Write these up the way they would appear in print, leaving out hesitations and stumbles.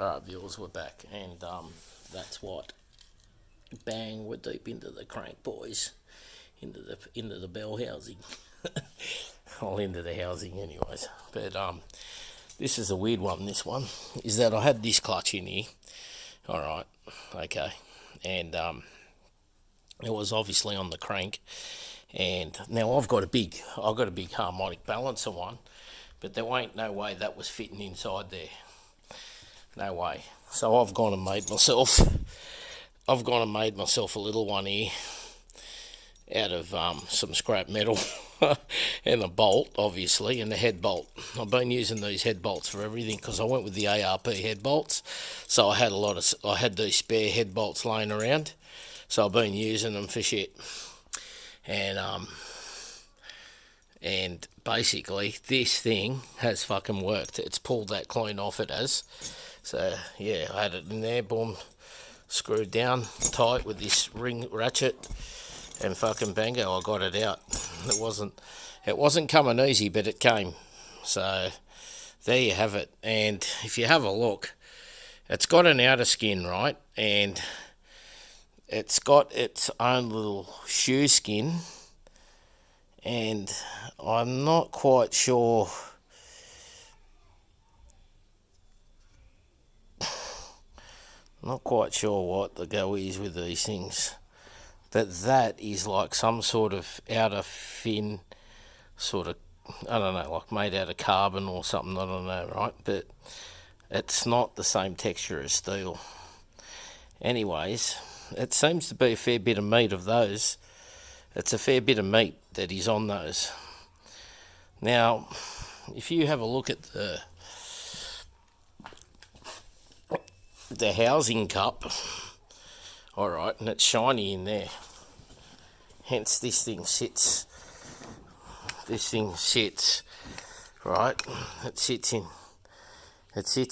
Alright, viewers, we're back, and that's what. Bang, we're deep into the crank, boys. Into the bell housing. Well, into the housing, anyways. But this is a weird one. This one is that I had this clutch in here. All right, okay, and it was obviously on the crank. And now I've got a big harmonic balancer one, but there ain't no way that was fitting inside there. No way. So I've gone and made myself a little one here out of some scrap metal and a bolt, obviously, and the head bolt. I've been using these head bolts for everything because I went with the ARP head bolts. So I had these spare head bolts laying around. So I've been using them for shit. And basically this thing has fucking worked. It's pulled that clean off, it has. So yeah, I had it in there, boom, screwed down tight with this ring ratchet, and fucking bango, I got it out. It wasn't coming easy, but it came. So there you have it. And if you have a look, it's got an outer skin, right? And it's got its own little shoe skin, and I'm not quite sure what the go is with these things, but that is like some sort of outer fin, sort of, I don't know, like made out of carbon or something, I don't know, right? But it's not the same texture as steel. Anyways, it seems to be a fair bit of meat of those. It's a fair bit of meat that is on those. Now, if you have a look at the housing cup, all right, and it's shiny in there. Hence, this thing sits, right? It sits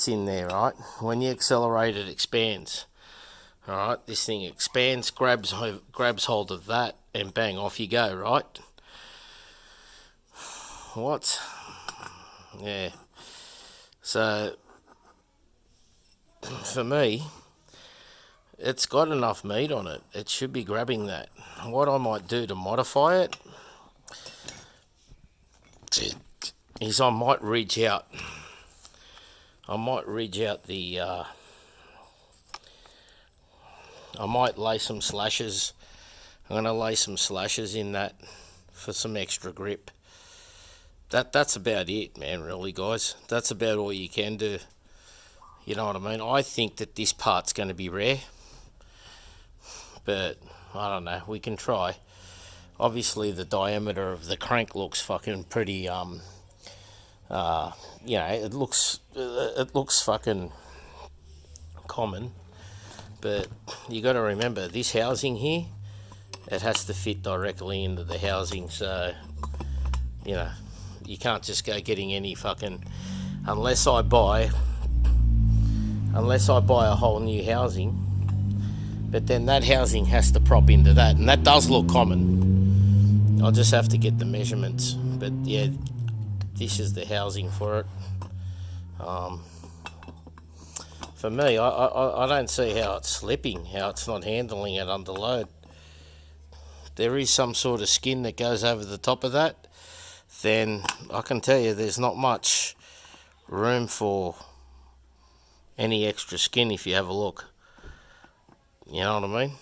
in there, right? When you accelerate, it expands. All right, this thing expands, grabs hold of that, and bang, off you go, right? What? Yeah. So, for me, it's got enough meat on it. It should be grabbing that. What I might do to modify it is I might ridge out the... I might lay some slashes. I'm going to lay some slashes in that for some extra grip. That's about it, man, really, guys. That's about all you can do. You know what I mean? I think that this part's going to be rare, but I don't know. We can try. Obviously, the diameter of the crank looks fucking pretty. It looks fucking common, but you got to remember this housing here. It has to fit directly into the housing, so you can't just go getting any fucking unless I buy a whole new housing. But then that housing has to prop into that, and that does look common. I'll just have to get the measurements. But yeah, this is the housing for it. For me, I don't see how it's slipping, how it's not handling it under load. There is some sort of skin that goes over the top of that, then I can tell you there's not much room for any extra skin if you have a look. You know what I mean?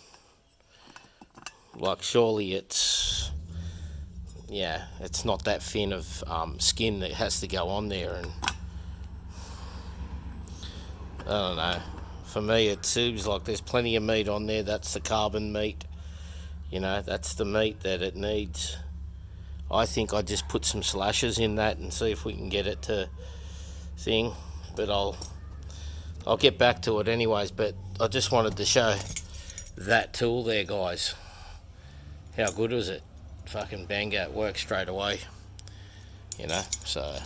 Like, surely it's not that thin of skin that has to go on there, and I don't know. For me, it seems like there's plenty of meat on there. That's the carbon meat. That's the meat that it needs. I think I just put some slashes in that and see if we can get it to thing. But I'll get back to it anyways. But I just wanted to show that tool there, guys. How good was it? Fucking bango, it worked straight away. So